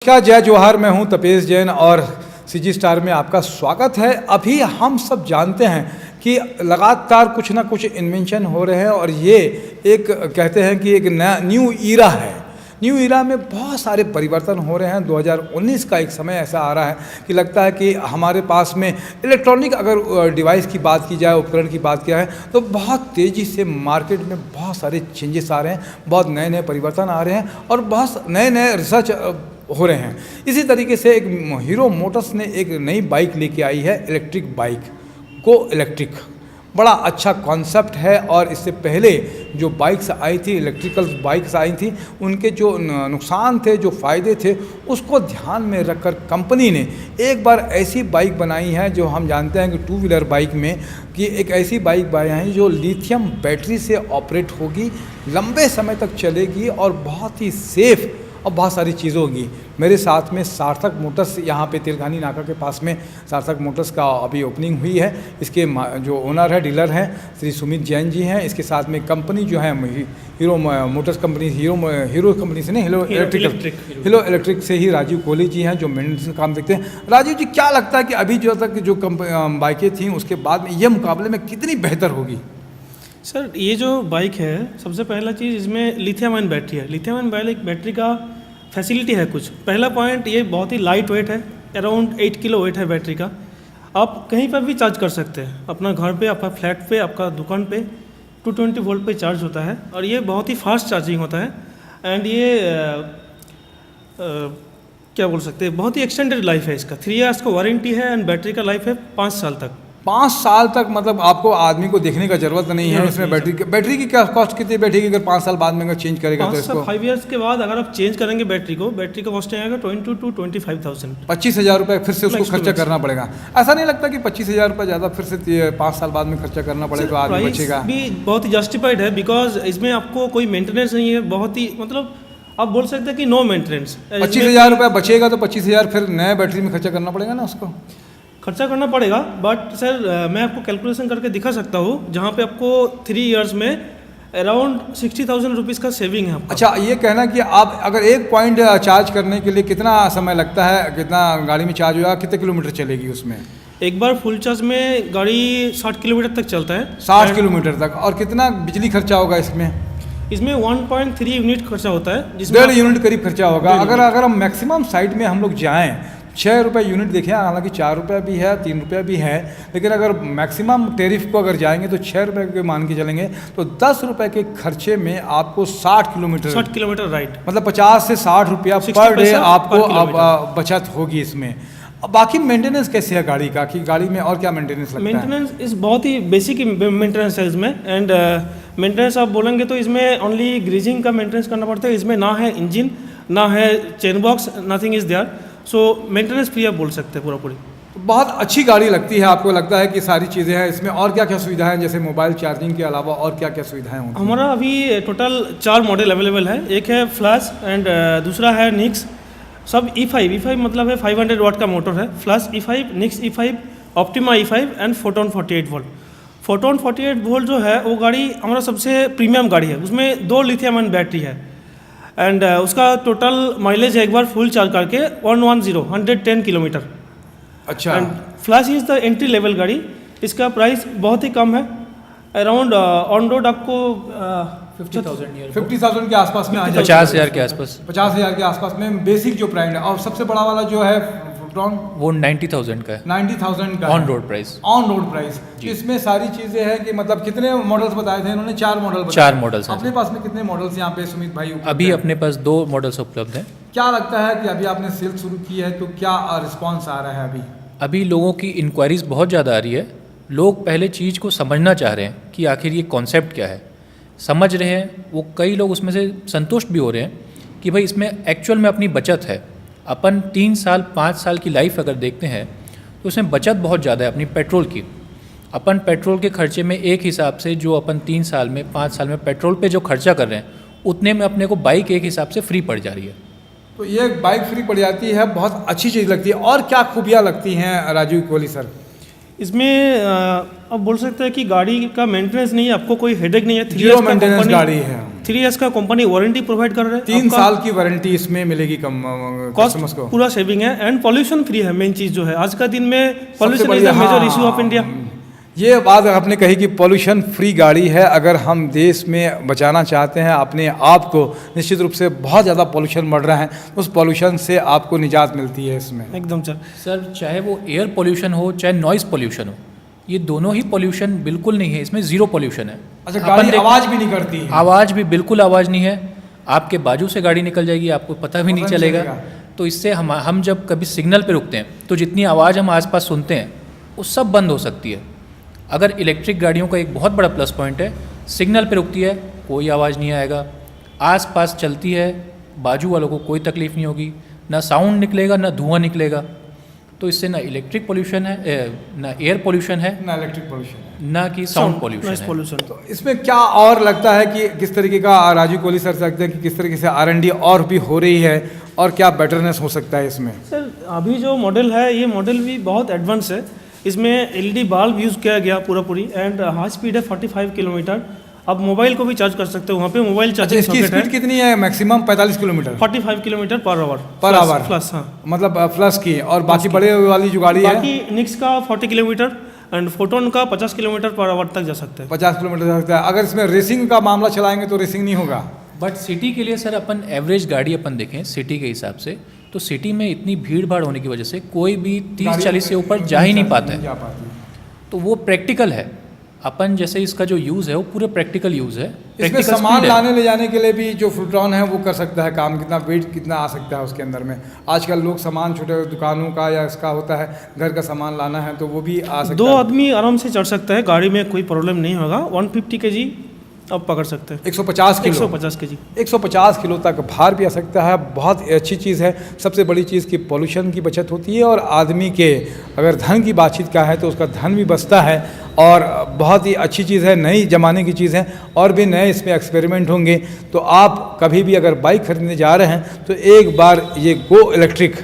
क्या जय जोहार, मैं हूं तपेश जैन और सीजी स्टार में आपका स्वागत है। अभी हम सब जानते हैं कि लगातार कुछ ना कुछ इन्वेंशन हो रहे हैं और ये एक कहते हैं कि एक नया न्यू ईरा है। न्यू ईरा में बहुत सारे परिवर्तन हो रहे हैं। 2019 का एक समय ऐसा आ रहा है कि लगता है कि हमारे पास में इलेक्ट्रॉनिक अगर डिवाइस की बात की जाए, उपकरण की बात किया है, तो बहुत तेज़ी से मार्केट में बहुत सारे चेंजेस आ रहे हैं, बहुत नए नए परिवर्तन आ रहे हैं और बहुत नए नए रिसर्च हो रहे हैं। इसी तरीके से एक हीरो मोटर्स ने एक नई बाइक लेके आई है, इलेक्ट्रिक बाइक, गो इलेक्ट्रिक। बड़ा अच्छा कॉन्सेप्ट है और इससे पहले जो बाइक्स आई थी, इलेक्ट्रिकल बाइक्स आई थी, उनके जो नुकसान थे, जो फ़ायदे थे, उसको ध्यान में रखकर कंपनी ने एक बार ऐसी बाइक बनाई है जो हम जानते हैं कि टू व्हीलर बाइक में कि एक ऐसी बाइक बनाई है जो लिथियम बैटरी से ऑपरेट होगी, लंबे समय तक चलेगी और बहुत ही सेफ़ और बहुत सारी चीज़ें होगी। मेरे साथ में सार्थक मोटर्स, यहाँ पे तिलघानी नाका के पास में सार्थक मोटर्स का अभी ओपनिंग हुई है। इसके जो ओनर है, डीलर हैं, श्री सुमित जैन जी हैं। इसके साथ में कंपनी जो है hero Motors company, hero company से नहीं, हीरो इलेक्ट्रिक से ही राजीव कोहली जी हैं जो मेंटेनेंस का काम देखते हैं। राजीव जी, क्या लगता है कि अभी जो तक जो बाइकें थी उसके बाद में ये मुकाबले में कितनी बेहतर होगी? सर, ये जो बाइक है, सबसे पहला चीज़ इसमें लिथियम आयन बैटरी है। लिथियम आयन बैटरी का फैसिलिटी है कुछ। पहला पॉइंट, ये बहुत ही लाइट वेट है, अराउंड 8 किलो वेट है बैटरी का। आप कहीं पर भी चार्ज कर सकते हैं, अपना घर पे, आपका फ्लैट पे, आपका दुकान पे 220 वोल्ट पे चार्ज होता है और ये बहुत ही फास्ट चार्जिंग होता है। एंड ये क्या बोल सकते हैं, बहुत ही एक्सटेंडेड लाइफ है इसका। 3 इयर्स का वारंटी है एंड बैटरी का लाइफ है 5 साल तक। 5 साल तक मतलब आपको आदमी को देखने का जरूरत नहीं है इसमें। बैटरी की क्या कॉस्ट कितनी बैठेगी अगर 5 साल बाद में अगर चेंज करेगा तो इसको? 5 इयर्स के बाद अगर आप चेंज करेंगे बैटरी का कॉस्ट आएगा 20 to 25,000। 25,000 रुपये फिर से उसको खर्चा करना पड़ेगा। ऐसा नहीं लगता कि 25,000 रुपये ज़्यादा फिर से 5 साल बाद में खर्चा करना पड़ेगा तो आदमी बचेगा? भी बहुत ही जस्टिफाइड है, बिकॉज इसमें आपको कोई मेंटेनेंस नहीं है। बहुत ही मतलब आप बोल सकते हैं कि नो मेंटेनेंस। 25,000 रुपये बचेगा तो 25,000 फिर नए बैटरी में खर्चा करना पड़ेगा ना उसको? खर्चा करना पड़ेगा, बट सर मैं आपको कैलकुलेशन करके दिखा सकता हूँ जहाँ पे आपको 3 इयर्स में अराउंड 60,000 रुपीज़ का सेविंग है आपका। अच्छा, ये कहना कि आप अगर एक पॉइंट चार्ज करने के लिए कितना समय लगता है, कितना गाड़ी में चार्ज होगा, कितने किलोमीटर चलेगी उसमें? एक बार फुल चार्ज में गाड़ी 60 किलोमीटर तक चलता है। 60 किलोमीटर तक। और कितना बिजली खर्चा होगा इसमें? इसमें 1.3 यूनिट खर्चा होता है, जिसमें 1.5 यूनिट करीब खर्चा होगा। अगर हम मैक्सिमम साइड में हम लोग जाएँ, 6 रुपये यूनिट देखें, हालांकि 4 रुपये भी है, 3 रुपये भी है, लेकिन अगर मैक्सिमम टेरिफ को अगर जाएंगे तो 6 रुपये के मान के चलेंगे तो 10 रुपये के खर्चे में आपको 60 किलोमीटर राइट, मतलब 50 से 60 रुपया पर डे आपको बचत होगी इसमें। अब बाकी मेंटेनेंस कैसे है गाड़ी का, कि गाड़ी में और क्या मेंटेनेंस लगता है? मेंटेनेंस इस बहुत ही बेसिक मेंटेनेंस है इसमें। एंड मेंटेनेंस आप बोलेंगे तो इसमें ओनली ग्रीजिंग का मेंटेनेंस करना पड़ता है। इसमें ना है इंजन, ना है chain box, nothing is there. So maintenance free आप बोल सकते हैं पूरी। बहुत अच्छी गाड़ी लगती है, आपको लगता है कि सारी चीज़ें हैं इसमें? और क्या क्या सुविधाएं हैं, जैसे मोबाइल चार्जिंग के अलावा और क्या क्या सुविधाएं होंगी? हमारा अभी टोटल 4 मॉडल अवेलेबल है। एक है फ्लैश एंड दूसरा है निक्स। सब E5 मतलब है 500 वाट का मोटर है। Flash E5, Nyx E5, Optima E5 and Photon 48 volt. Photon 48 volt जो है वो गाड़ी हमारा सबसे प्रीमियम गाड़ी है। उसमें 2 लिथियम आयन बैटरी है एंड उसका टोटल माइलेज है एक बार फुल चार्ज करके 110 किलोमीटर। अच्छा। And flash is the entry level गाड़ी। इसका प्राइस बहुत ही कम है, अराउंड ऑन रोड आपको 50,000 के आसपास में आ जाएगा। 50,000 के आसपास, 50,000 के आसपास में बेसिक जो प्राइस है। और सबसे बड़ा वाला जो है वो 90,000 का है। 90,000 का on road price. On road price. इसमें सारी चीजें हैं कि मतलब कितने मॉडल्स बताए थे इन्होंने? 4 मॉडल बताए। 4 मॉडल्स हैं। अपने पास में कितने मॉडल्स यहाँ पे सुमित भाई? अभी अपने पास 2 मॉडल्स उपलब्ध हैं। क्या लगता है कि अभी आपने सेल शुरू की है तो क्या रिस्पॉन्स आ रहा है? अभी लोगों की इंक्वायरीज बहुत ज़्यादा आ रही है। लोग पहले चीज़ को समझना चाह रहे हैं कि आखिर ये कॉन्सेप्ट क्या है, समझ रहे हैं वो। कई लोग उसमें से संतुष्ट भी हो रहे हैं कि भाई इसमें एक्चुअल में अपनी बचत है। अपन 3 साल 5 साल की लाइफ अगर देखते हैं तो उसमें बचत बहुत ज़्यादा है अपनी पेट्रोल की। अपन पेट्रोल के खर्चे में एक हिसाब से जो अपन 3 साल में 5 साल में पेट्रोल पे जो खर्चा कर रहे हैं उतने में अपने को बाइक एक हिसाब से फ्री पड़ जा रही है। तो ये बाइक फ्री पड़ जाती है, बहुत अच्छी चीज़ लगती है। और क्या खूबियाँ लगती हैं राजीव कोहली सर? इसमें अब बोल सकते हैं कि गाड़ी का मेंटेनेंस नहीं है, आपको कोई हेडेक नहीं है। 3 जीरो मेंटेनेंस गाड़ी है। 3 इयर्स का कंपनी वारंटी प्रोवाइड कर रहा है। 3 साल की वारंटी इसमें मिलेगी कस्टमर्स को। पूरा सेविंग है एंड पॉल्यूशन फ्री है। मेन चीज़ जो है आज का दिन में पॉल्यूशन इज बढ़िया, द मेजर हाँ, इशू ऑफ इंडिया। ये बात आपने कही कि पॉल्यूशन फ्री गाड़ी है। अगर हम देश में बचाना चाहते हैं अपने आप को, निश्चित रूप से बहुत ज़्यादा पॉल्यूशन बढ़ रहा है, उस पॉल्यूशन से आपको निजात मिलती है इसमें। एकदम सर चाहे वो एयर पोल्यूशन हो चाहे नॉइज़ पोल्यूशन हो, ये दोनों ही पोल्यूशन बिल्कुल नहीं है, इसमें ज़ीरो पोल्यूशन है। अच्छा, गाड़ी आवाज़ भी नहीं करती है? आवाज़ भी बिल्कुल आवाज़ नहीं है। आपके बाजू से गाड़ी निकल जाएगी, आपको पता भी नहीं चलेगा। तो इससे हम जब कभी सिग्नल पे रुकते हैं तो जितनी आवाज़ हम आसपास सुनते हैं वो सब बंद हो सकती है। अगर इलेक्ट्रिक गाड़ियों का एक बहुत बड़ा प्लस पॉइंट है, सिग्नल पे रुकती है कोई आवाज़ नहीं आएगा, आसपास चलती है बाजू वालों को कोई तकलीफ़ नहीं होगी, ना साउंड निकलेगा ना धुआं निकलेगा। तो इससे ना इलेक्ट्रिक पोल्यूशन है, ना एयर पोल्यूशन है, ना इलेक्ट्रिक पोल्यूशन है, ना कि साउंड पोल्यूशन है। तो इसमें क्या और लगता है कि किस तरीके का, राजू कोहली सर लगते हैं कि किस तरीके से R&D और भी हो रही है और क्या बेटरनेस हो सकता है इसमें? सर अभी जो मॉडल है ये मॉडल भी बहुत एडवांस है। इसमें LED बल्ब यूज़ किया गया पूरी एंड हाई स्पीड है 45 किलोमीटर। आप मोबाइल को भी चार्ज कर सकते हो, वहाँ पे मोबाइल चार्जिंग इसकी सॉकेट है। स्पीड कितनी है? Maximum 45 kilometre, 45 kilometre per hour plus. हाँ, मतलब प्लस की। और बाकी बड़े वाली जो गाड़ी है, बाकी निक्स का 40 किलोमीटर एंड फोटोन का 50 किलोमीटर पर आवर तक जा सकते हैं। 50 किलोमीटर जा सकता है। अगर इसमें रेसिंग का मामला चलाएंगे तो रेसिंग नहीं होगा। बट सिटी के लिए सर अपन एवरेज गाड़ी अपन देखें सिटी के हिसाब से, तो सिटी में इतनी भीड़ भाड़ होने की वजह से कोई भी 30-40 से ऊपर जा ही नहीं पाता है। तो वो प्रैक्टिकल है। अपन जैसे इसका जो यूज़ है वो पूरा प्रैक्टिकल यूज़ है। इसमें सामान लाने ले जाने के लिए भी जो फ्रूट्रॉन है वो कर सकता है काम, कितना वेट कितना आ सकता है उसके अंदर में। आजकल लोग सामान छोटे दुकानों का या इसका होता है, घर का सामान लाना है तो वो भी आ सकता है। 2 आदमी आराम से चढ़ सकता है, गाड़ी में कोई प्रॉब्लम नहीं होगा। 150 kg आप पकड़ सकते हैं। 150 किलो, 150 kg 150 किलो तक भार भी आ सकता है। बहुत अच्छी चीज़ है। सबसे बड़ी चीज़ की पॉल्यूशन की बचत होती है और आदमी के अगर धन की बातचीत का है तो उसका धन भी बचता है और बहुत ही अच्छी चीज़ है, नई ज़माने की चीज़ है। और भी नए इसमें एक्सपेरिमेंट होंगे। तो आप कभी भी अगर बाइक खरीदने जा रहे हैं तो एक बार ये गो इलेक्ट्रिक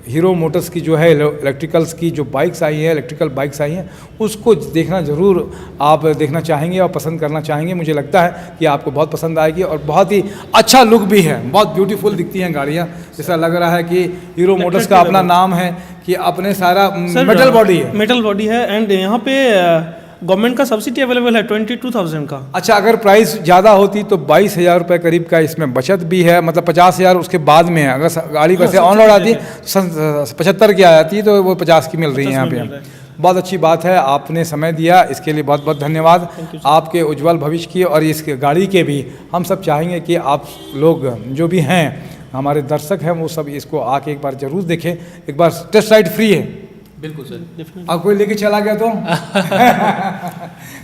हीरो मोटर्स की जो है इलेक्ट्रिकल्स की जो बाइक्स आई हैं, इलेक्ट्रिकल बाइक्स आई हैं, उसको देखना ज़रूर आप देखना चाहेंगे और पसंद करना चाहेंगे। मुझे लगता है कि आपको बहुत पसंद आएगी और बहुत ही अच्छा लुक भी है, बहुत ब्यूटीफुल दिखती हैं गाड़ियाँ। जैसा लग रहा है कि हीरो मोटर्स का अपना नाम है कि अपने सारा मेटल बॉडी है, मेटल बॉडी है एंड यहाँ पे गवर्नमेंट का सब्सिडी अवेलेबल है 22,000 का। अच्छा, अगर प्राइस ज़्यादा होती तो 22,000 रुपये करीब का इसमें बचत भी है, मतलब 50,000 उसके बाद में है। अगर गाड़ी वैसे ऑन रोड आती है 75 की आ जाती है तो वो 50 की मिल रही है यहाँ पे। बहुत अच्छी बात है, आपने समय दिया इसके लिए बहुत बहुत धन्यवाद। आपके उज्जवल भविष्य की और इस गाड़ी के भी हम सब चाहेंगे कि आप लोग जो भी हैं हमारे दर्शक हैं वो सब इसको आके एक बार ज़रूर देखें। एक बार टेस्ट राइड फ्री है। बिल्कुल सर। अब कोई लेके चला गया तो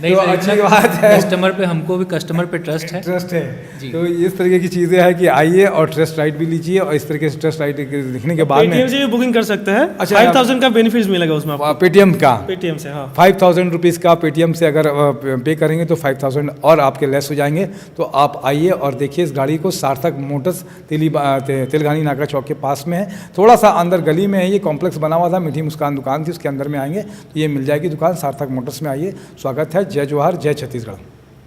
नहीं तो सर, अच्छी बात है। कस्टमर पे हमको भी कस्टमर पे ट्रस्ट है। ट्रस्ट है जी। तो इस तरीके की चीज़ें हैं कि आइए और टेस्ट राइड भी लीजिए और इस तरीके से टेस्ट राइड लिखने के बाद पेटीएम में से भी बुकिंग कर सकते हैं। अच्छा, 5,000 का बेनिफिट्स मिलेगा उसमें आपको। पेटीएम का पेटीएम से, हाँ 5,000 रुपीज़ का पेटीएम से अगर पे करेंगे तो 5,000 और आपके लेस हो जाएंगे। तो आप आइए और देखिए इस गाड़ी को। सार्थक मोटर्स तेलगानी नाका चौक के पास में है, थोड़ा सा अंदर गली में है। ये कॉम्प्लेक्स बना हुआ था, मीठी मुस्कान दुकान थी, उसके अंदर में आएंगे तो ये मिल जाएगी दुकान। सार्थक मोटर्स में आइए। स्वागत है। जय जोहार, जय छत्तीसगढ़।